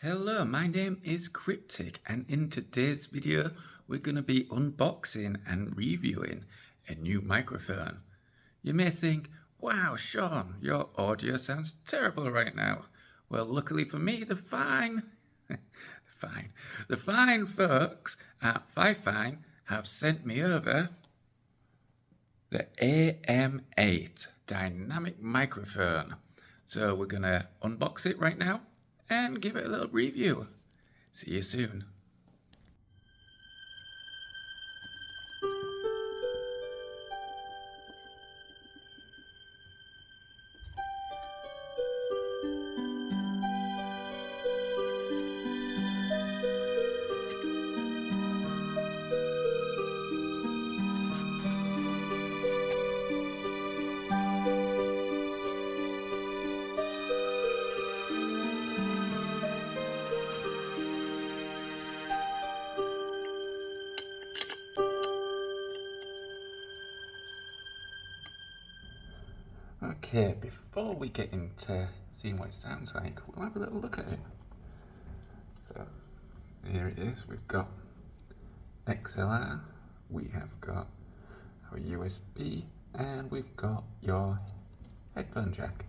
Hello, my name is Cryptic, and in today's video we're going to be unboxing and reviewing a new microphone. You may think, wow Sean, your audio sounds terrible right now. Well, luckily for me, the fine folks at FiFine have sent me over the AM8 dynamic microphone. So we're going to unbox it right now and give it a little review. See you soon. Okay, before we get into seeing what it sounds like, we'll have a little look at it. So, here it is. We've got XLR, we have got our USB, and we've got your headphone jack.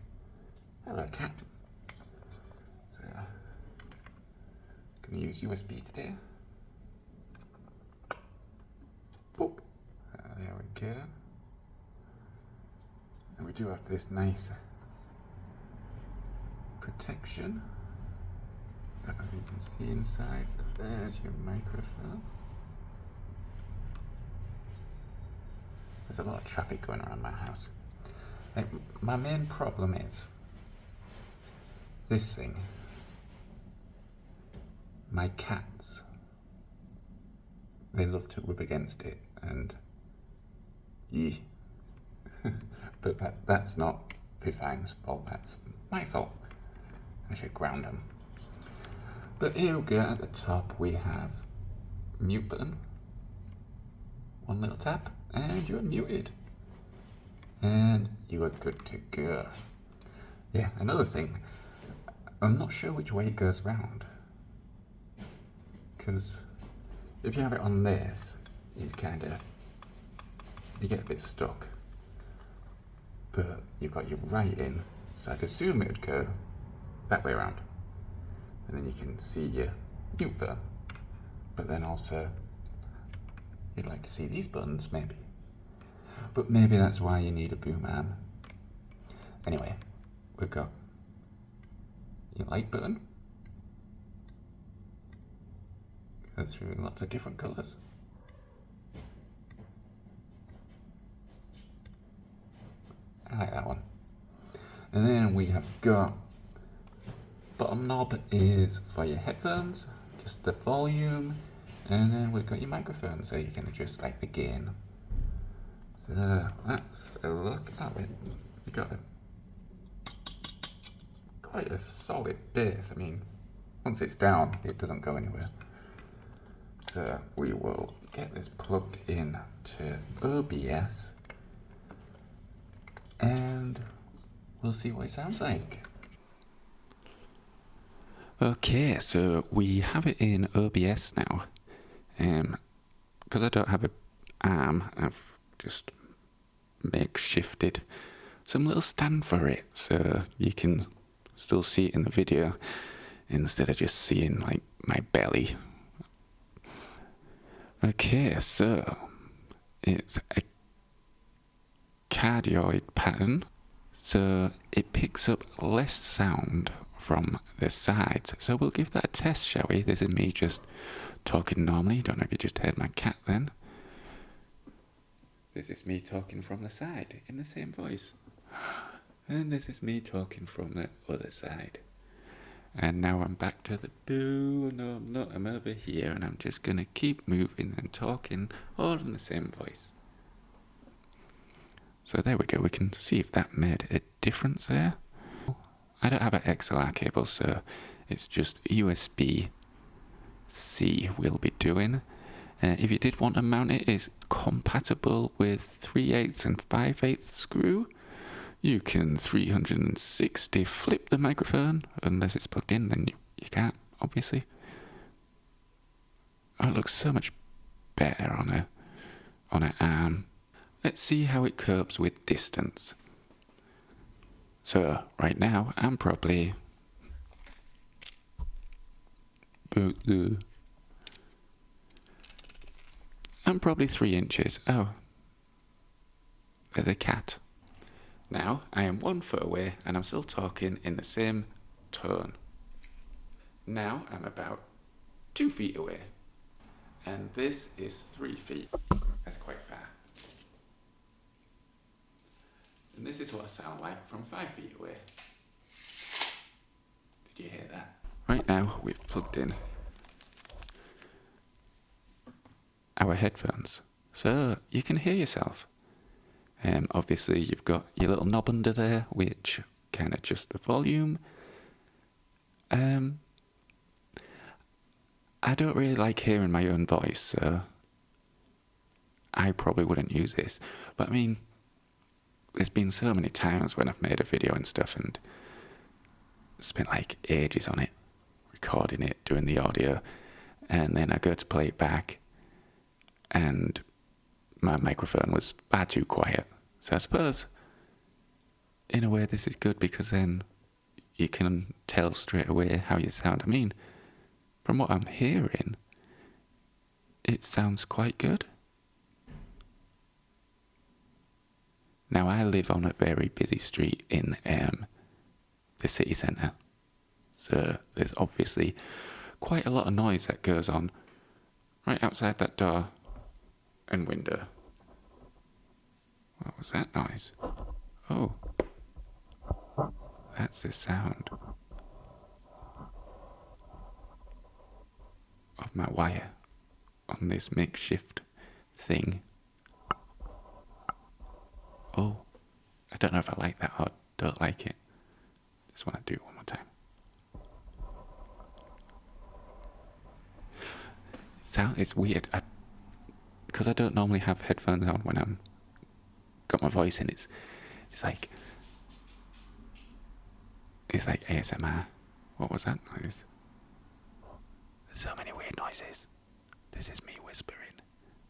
Hello, cat. So, going to use USB today. Boop. There we go. And we do have this nice protection. You can see inside, but there's your microphone. There's a lot of traffic going around my house. My main problem is this thing. My cats, they love to rub against it, and yeah. But that's not FiFine's fault, that's my fault. I should ground them. But here we go, at the top we have mute button. One little tap and you're muted. And you are good to go. Yeah, another thing, I'm not sure which way it goes round. Because if you have it on this, you get a bit stuck. But you've got your right in, so I'd assume it would go that way around. And then you can see your mute button. But then also, you'd like to see these buttons, maybe. But maybe that's why you need a boom arm. Anyway, we've got your light button. Goes through lots of different colours. I like that one. And then we have got, bottom knob is for your headphones, just the volume, and then we've got your microphone, so you can adjust like the gain. So that's a look at it. You got quite a solid bass. I mean, once it's down, it doesn't go anywhere. So we will get this plugged in to OBS. And we'll see what it sounds like. Okay, so we have it in OBS now. Because I don't have an arm, I've just makeshifted some little stand for it, so you can still see it in the video instead of just seeing like my belly. Okay, so it's a cardioid pattern, so it picks up less sound from the sides. So we'll give that a test, shall we? This is me just talking normally. Don't know if you just heard my cat then. This is me talking from the side in the same voice. And this is me talking from the other side. And now I'm back to the boo. No, I'm not. I'm over here and I'm just gonna keep moving and talking all in the same voice. So there we go, we can see if that made a difference there. I don't have an XLR cable, so it's just USB-C we'll be doing. If you did want to mount it, it's compatible with 3/8 and 5/8 screw. You can 360 flip the microphone, unless it's plugged in, then you can't, obviously. Oh, it looks so much better on an arm. Let's see how it copes with distance. So right now I'm probably I'm probably 3 inches. Oh, there's a cat. Now I am 1 foot away and I'm still talking in the same tone. Now I'm about 2 feet away. And this is 3 feet. That's quite far. And this is what I sound like from 5 feet away. Did you hear that? Right now we've plugged in our headphones, so you can hear yourself. Obviously you've got your little knob under there which can adjust the volume. I don't really like hearing my own voice, so I probably wouldn't use this. But I mean, there's been so many times when I've made a video and stuff and spent like ages on it, recording it, doing the audio, and then I go to play it back and my microphone was far too quiet. So I suppose in a way this is good because then you can tell straight away how you sound. I mean, from what I'm hearing, it sounds quite good. Now I live on a very busy street in the city centre, so there's obviously quite a lot of noise that goes on right outside that door and window. What was that noise? Oh, that's the sound of my wire on this makeshift thing. Oh, I don't know if I like that or don't like it. Just want to do it one more time. It's weird. Because I don't normally have headphones on when I'm got my voice in. It's like ASMR. What was that noise? There's so many weird noises. This is me whispering.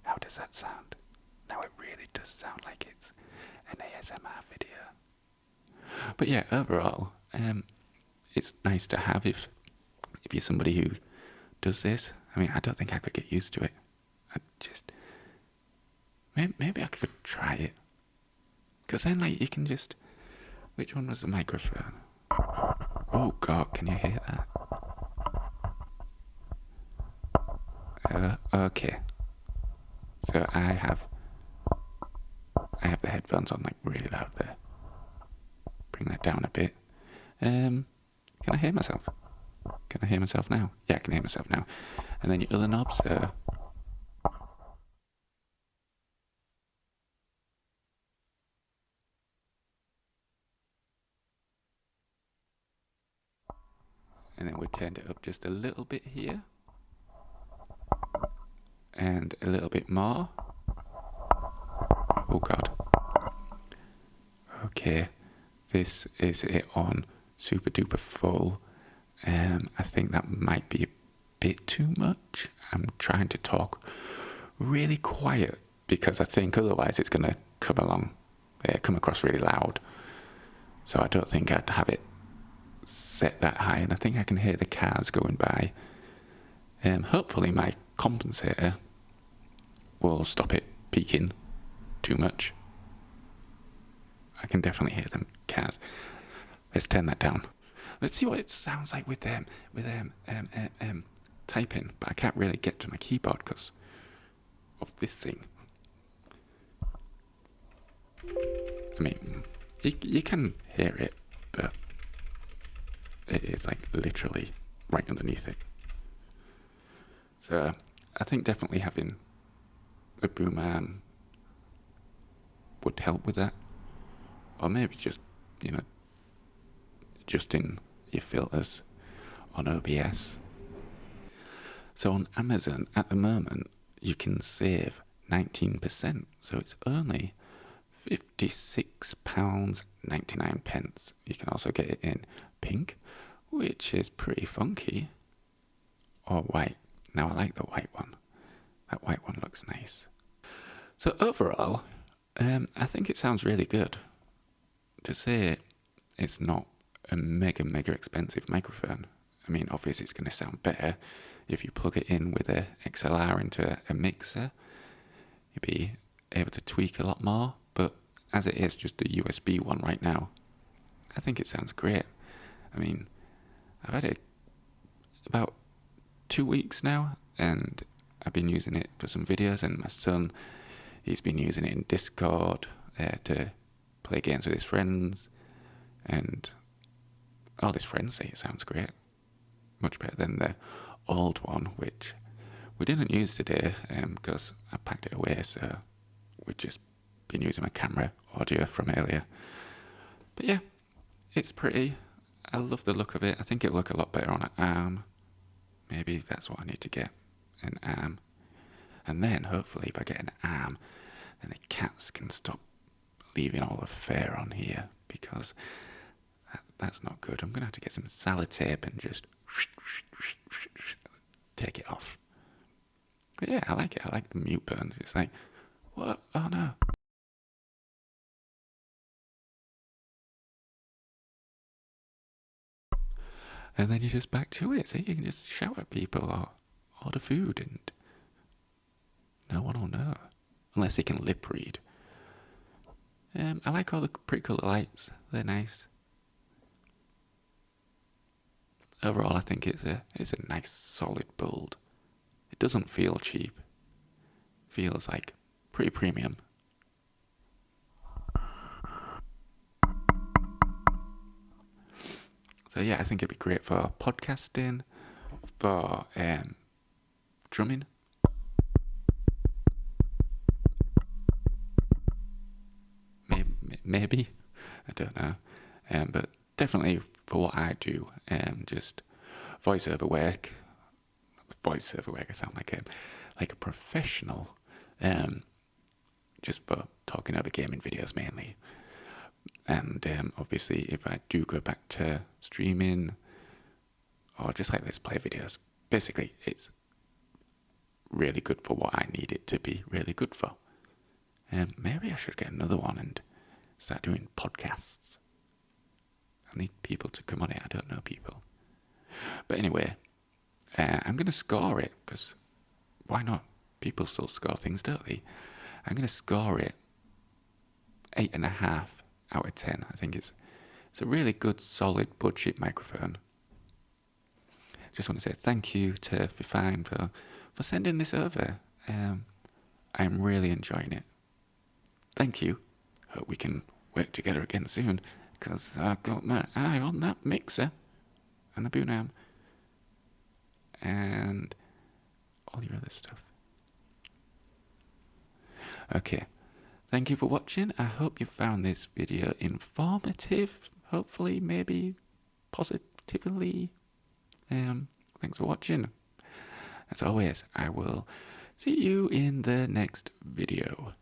How does that sound? Now it really does sound like it's an ASMR video. But yeah, overall, it's nice to have if you're somebody who does this. I mean, I don't think I could get used to it. Maybe I could try it. Because then, like, you can just... Which one was the microphone? Oh, God, can you hear that? Okay. So I have the headphones on, like, really loud there. Bring that down a bit. Can I hear myself? Can I hear myself now? Yeah, I can hear myself now. And then your other knobs, and then we turned it up just a little bit here. And a little bit more. Oh God. Okay, this is it on super duper full. I think that might be a bit too much. I'm trying to talk really quiet because I think otherwise it's going to come across really loud. So I don't think I'd have it set that high, and I think I can hear the cars going by. Hopefully my compensator will stop it peaking too much. I can definitely hear them cars. Let's turn that down. Let's see what it sounds like with typing, but I can't really get to my keyboard because of this thing. I mean, you can hear it, but it is like literally right underneath it. So I think definitely having a boom arm would help with that. Or maybe just, adjusting your filters on OBS. So on Amazon at the moment, you can save 19%. So it's only £56.99. You can also get it in pink, which is pretty funky. or white. Now I like the white one. That white one looks nice. So overall, I think it sounds really good. To say it's not a mega expensive microphone. I mean, obviously it's going to sound better if you plug it in with a XLR into a mixer. You'll be able to tweak a lot more, but as it is just a USB one right now, I think it sounds great. I mean, I've had it about 2 weeks now, and I've been using it for some videos, and my son, he's been using it in Discord to play games with his friends, and all his friends say it sounds great. Much better than the old one, which we didn't use today because I packed it away, so we've just been using my camera audio from earlier. But yeah, it's pretty. I love the look of it. I think it'll look a lot better on an arm. Maybe that's what I need to get, an arm. And then hopefully if I get an arm, then the cats can stop leaving all the fur on here, because that's not good. I'm going to have to get some sellotape and just take it off. But yeah, I like it. I like the mute button. It's like, what? Oh no. And then you're just back to it. So you can just shout at people or order food and no one will know. Unless they can lip read. I like all the pretty colour lights. They're nice. Overall, I think it's a nice solid build. It doesn't feel cheap. It feels like pretty premium. So yeah, I think it'd be great for podcasting, for drumming. Maybe, I don't know. But definitely for what I do, just voiceover work. Voiceover work, I sound like a professional. Just for talking over gaming videos mainly. And obviously, if I do go back to streaming or just like let's play videos, basically it's really good for what I need it to be really good for. And maybe I should get another one and start doing podcasts. I need people to come on it. I don't know people. But anyway, I'm going to score it, because why not? People still score things, don't they? I'm going to score it 8.5 out of 10. I think it's a really good, solid budget microphone. Just want to say thank you to FiFine for sending this over. I'm really enjoying it. Thank you. Hope we can work together again soon, because I've got my eye on that mixer and the boom amp and all your other stuff. Okay, thank you for watching. I hope you found this video informative, hopefully, maybe positively. Thanks for watching. As always, I will see you in the next video.